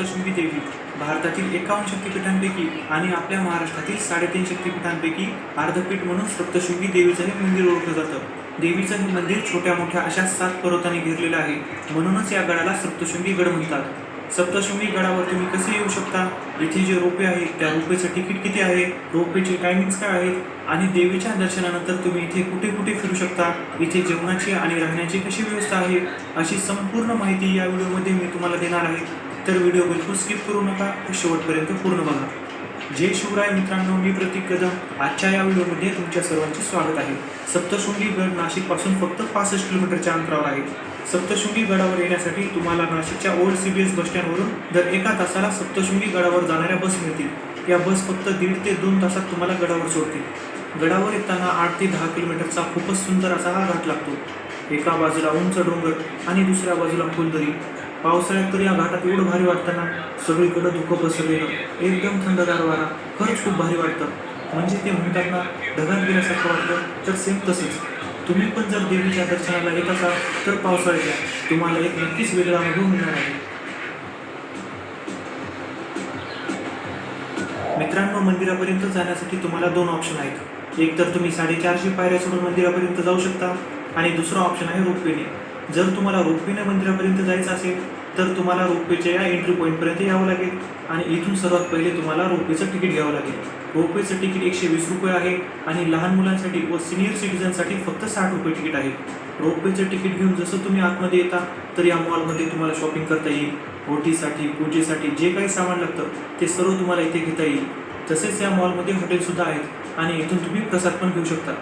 सप्तशृंगी देवी भारतातील 51 शक्तिपीठांपैकी आणि आपल्या महाराष्ट्रातील 3.5 शक्तिपीठांपैकी अर्धपीठ म्हणून सप्तशृंगी देवीचं हे मंदिर ओळखलं जातं. देवीचं हे मंदिर छोट्या मोठ्या अशा 7 पर्वतांनी घेरलेलं आहे, म्हणूनच या गडाला सप्तशृंगी गड म्हणतात. सप्तशृंगी गडावर तुम्ही कसे येऊ शकता, इथे जे रोपवे आहे त्या रोपवेचं तिकीट किती आहे, रोपवेचे टायमिंग्स काय आहेत आणि देवीच्या दर्शनानंतर तुम्ही इथे कुठे कुठे फिरू शकता, इथे जेवणाची आणि राहण्याची कशी व्यवस्था आहे, अशी संपूर्ण माहिती या व्हिडिओमध्ये मी तुम्हाला देणार आहे. तर व्हिडिओ बिलकुल स्किप करू नका, शेवटपर्यंत पूर्ण बघा. जय शिवराय मित्रांनो, मी प्रतीक कदम. आजच्या या व्हिडिओमध्ये तुमच्या सर्वांचे स्वागत आहे. सप्तशृंगी गड नाशिकपासून फक्त 65 किलोमीटरच्या अंतरावर आहे. सप्तशृंगी गडावर येण्यासाठी तुम्हाला नाशिकच्या ओल्ड CBS बस स्टँडवरून दर 1 तासाला सप्तशृंगी गडावर जाणाऱ्या बस मिळतील. या बस फक्त 1.5 ते 2 तासात तुम्हाला गडावर सोडतील. गडावर येताना 8 ते 10 किलोमीटरचा खूपच सुंदर असा हा घाट लागतो. एका बाजूला उंच डोंगर आणि दुसऱ्या बाजूला फुलदरी. पावसाळ्यात तर या घाटात एवढं भारी वाटतं ना, सगळीकडं धुकं पसरलेलं, एकदम थंडगार वारा, खरंच खूप भारी वाटतं. म्हणजे ते म्हणतात ना, ढगात गेल्यासारखं वाटतं, तर सेम तसंच. तुम्ही पण जर देवीच्या दर्शनाला येत असाल तर पावसाळ्यात या, तुम्हाला एक नक्कीच वेगळा अनुभव मिळणार आहे. मित्रांनो, मंदिरापर्यंत जाण्यासाठी तुम्हाला 2 ऑप्शन आहेत. एक तर तुम्ही 450 पायऱ्या सोडून मंदिरापर्यंत जाऊ शकता आणि दुसरा ऑप्शन आहे रोपवेने. जर तुम्हाला रोपवेने मंदिरापर्यंत जायचं असेल तर तुम्हाला रोपवेच्या या एंट्री पॉईंटपर्यंत यावं लागेल आणि इथून सर्वात पहिले तुम्हाला रोपवेचं तिकीट घ्यावं लागेल. रोपवेचं तिकीट 120 रुपये आहे आणि लहान मुलांसाठी व सिनियर सिटीजनसाठी फक्त 60 रुपये तिकीट आहे. रोपवेचं तिकीट घेऊन जसं तुम्ही आतमध्ये येता तर या मॉलमध्ये तुम्हाला शॉपिंग करता येईल. ओटीसाठी, पूजेसाठी जे काही सामान लागतं ते सर्व तुम्हाला इथे घेता येईल. तसेच या मॉलमध्ये हॉटेलसुद्धा आहेत आणि इथून तुम्ही प्रसाद पण घेऊ शकता.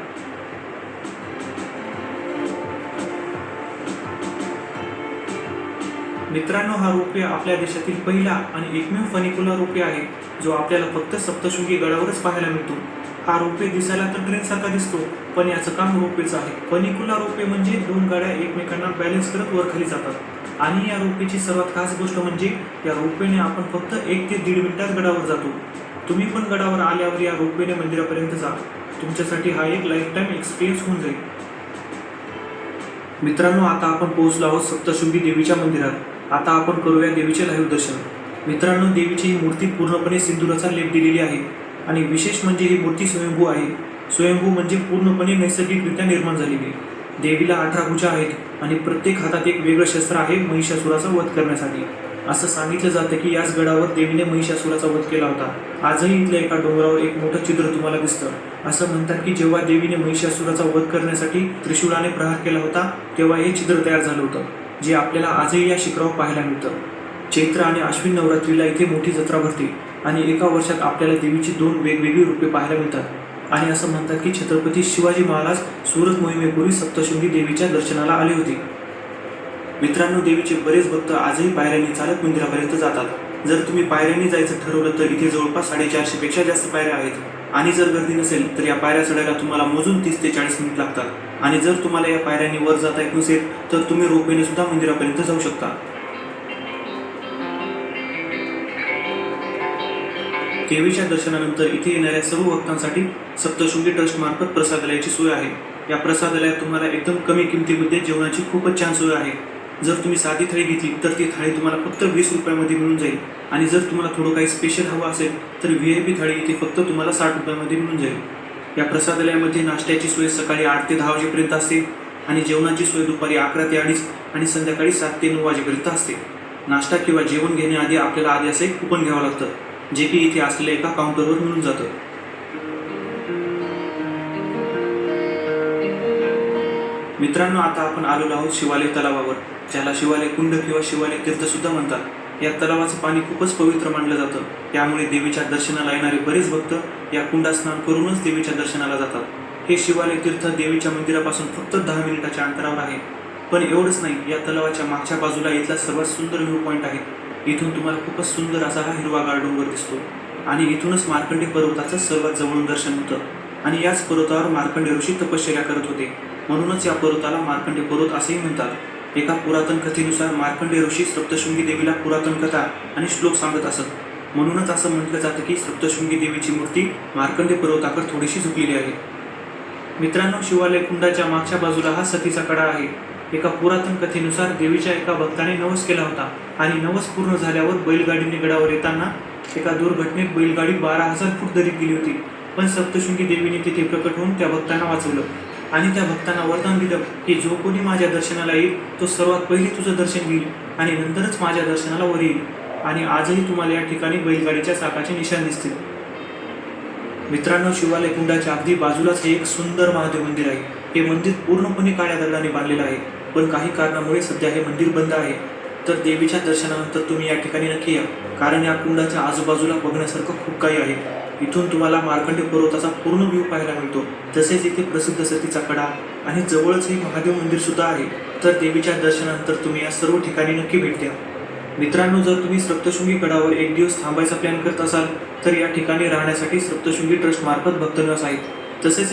मित्रांनो, हा रोपवे आपल्या देशातील पहिला आणि एकमेव फनिकुलर रोपवे आहे, जो आपल्याला फक्त सप्तशृंगी गडावरच पाहायला मिळतो. हा रोपवे दिसायला तर ट्रेनसारखा दिसतो, पण याचं काम रोपवेचं आहे. फनिकुलर रोपवे म्हणजे 2 गाड्या एकमेकांना बॅलन्स करत वर खाली जातात आणि या रोपवेची सर्वात खास गोष्ट म्हणजे या रोपवेने आपण फक्त 1 ते 1.5 मिनिटात गडावर जातो. तुम्ही पण गडावर आल्यावर या रोपवेने मंदिरापर्यंत जा. तुमच्यासाठी हा एक लाईफ टाईम एक्सपिरियन्स होऊन जाईल. मित्रांनो, आता आपण पोहोचलो आहोत सप्तशृंगी देवीच्या मंदिरात. आता आपण करूया देवीचे लाईव्ह दर्शन. मित्रांनो, देवीची ही मूर्ती पूर्णपणे सिंदुराचा लेप दिलेली आहे आणि विशेष म्हणजे ही मूर्ती स्वयंभू आहे. स्वयंभू म्हणजे पूर्णपणे नैसर्गिकरित्या निर्माण झालेली. देवीला 18 भुजा आहेत आणि प्रत्येक हातात एक वेगळं शस्त्र आहे महिषासुराचा वध करण्यासाठी. असं सांगितलं जातं की याच गडावर देवीने महिषासुराचा वध केला होता. आजही इथल्या एका डोंगरावर एक मोठं छिद्र तुम्हाला दिसतं. असं म्हणतात की जेव्हा देवीने महिषासुराचा वध करण्यासाठी त्रिशूळाने प्रहार केला होता तेव्हा हे छिद्र तयार झालं होतं, जे आपल्याला आजही या शिखरावर पाहायला मिळतं. चैत्र आणि अश्विन नवरात्रीला इथे मोठी जत्रा भरते आणि एका वर्षात आपल्याला देवीची 2 वेगवेगळी रूपे पाहायला मिळतात. आणि असं म्हणतात की छत्रपती शिवाजी महाराज सुरत मोहिमेपूर्वी सप्तशृंगी देवीच्या दर्शनाला आले होते. मित्रांनो, देवीचे बरेच भक्त आजही पायऱ्यांनी चालत मंदिरापर्यंत जातात. जर तुम्ही पायऱ्यांनी जायचं ठरवलं तर इथे जवळपास 450 पेक्षा जास्त पायऱ्या आहेत आणि जर गर्दी नसेल तर या पायऱ्या चढायला तुम्हाला मोजून 30 ते 40 मिनिट लागतात. आणि जर तुम्हाला या पायऱ्यांनी वर जाता येत नसेल तर तुम्ही रोपवेने सुद्धा मंदिरापर्यंत जाऊ शकता. देवीच्या दर्शनानंतर इथे येणाऱ्या सर्व भक्तांसाठी सप्तशृंगी ट्रस्टमार्फत प्रसादालयाची सोय आहे. या प्रसादालयात तुम्हाला एकदम कमी किमतीमध्ये जेवणाची खूपच छान सोय आहे. जर तुम्ही साधी थाळी घेतली तर ती थाळी तुम्हाला फक्त 20 रुपयामध्ये मिळून जाईल आणि जर तुम्हाला थोडं काही स्पेशल हवं असेल तर VIP थाळी इथे फक्त तुम्हाला 60 रुपयामध्ये मिळून जाईल. या प्रसादालयामध्ये नाश्त्याची सोय सकाळी 8 ते 10 वाजेपर्यंत असते आणि जेवणाची सोय दुपारी 11 ते 2:30 आणि संध्याकाळी 7 ते 9 वाजेपर्यंत असते. नाश्ता किंवा जेवण घेण्याआधी आपल्याला आधी असं एक कुपन घ्यावं लागतं, जे की इथे असलेल्या एका काउंटरवर मिळून जातं. मित्रांनो, आता आपण आलेलो आहोत शिवालय तलावावर, ज्याला शिवालय कुंड किंवा शिवालय तीर्थ सुद्धा म्हणतात. या तलावाचं पाणी खूपच पवित्र मानलं जातं, त्यामुळे देवीच्या दर्शनाला येणारे बरेच भक्त या कुंडात स्नान करूनच देवीच्या दर्शनाला जातात. हे शिवालय तीर्थ देवीच्या मंदिरापासून फक्त 10 मिनिटाच्या अंतरावर आहे. पण एवढंच नाही, या तलावाच्या मागच्या बाजूला इथला सर्वात सुंदर व्ह्यू पॉईंट आहे. इथून तुम्हाला खूपच सुंदर असा हा हिरवागार डोंगर दिसतो आणि इथूनच मार्कंडे पर्वताचं सर्वात जवळून दर्शन होतं आणि याच पर्वतावर मार्कंडे ऋषी तपश्चर्या करत होते, म्हणूनच या पर्वताला मार्कंडे पर्वत असेही म्हणतात. एका पुरातन कथेनुसार मार्कंडे ऋषी सप्तशृंगी देवीला पुरातन कथा आणि श्लोक सांगत असत. म्हणूनच असं म्हटलं जातं की सप्तशृंगी देवीची मूर्ती मार्कंडे पर्वताकडे थोडीशी झुकलेली आहे. मित्रांनो, शिवालय कुंडाच्या मागच्या बाजूला हा सतीचा कडा आहे. एका पुरातन कथेनुसार देवीच्या एका भक्ताने नवस केला होता आणि नवस पूर्ण झाल्यावर बैलगाडीने गडावर येताना एका दुर्घटनेत बैलगाडी 12,000 फूट दरीत गेली होती. पण सप्तशृंगी देवीने तिथे प्रकट होऊन त्या भक्तांना वाचवलं आणि त्या भक्तांना वरदान दिलं की जो कोणी माझ्या दर्शनाला येईल तो सर्वात पहिले तुझं दर्शन घेईल आणि नंतरच माझ्या दर्शनाला वर येईल. आणि आजही तुम्हाला या ठिकाणी बैलगाडीच्या चाकाचे निशाण दिसतील. मित्रांनो, शिवालय कुंडाच्या अगदी बाजूलाच हे एक सुंदर महादेव मंदिर आहे. हे मंदिर पूर्णपणे काळ्या दगडाने बांधलेलं आहे, पण काही कारणामुळे सध्या हे मंदिर बंद आहे. तर देवीच्या दर्शनानंतर तुम्ही या ठिकाणी नक्की या, कारण या कुंडाच्या आजूबाजूला बघण्यासारखं खूप काही आहे. इथून तुम्हाला मार्कंडे पर्वताचा पूर्ण व्ह्यू पाहायला मिळतो. तसेच इथे प्रसिद्ध सतीचा कडा आणि जवळच हे महादेव मंदिर सुद्धा आहे. तर देवीच्या दर्शनानंतर तुम्ही या सर्व ठिकाणी नक्की भेट द्या. मित्रांनो, जर तुम्ही सप्तशृंगी गडावर एक दिवस थांबायचा प्लॅन करत असाल तर या ठिकाणी राहण्यासाठी सप्तशृंगी ट्रस्ट मार्फत भक्तनिवास आहेत. तसेच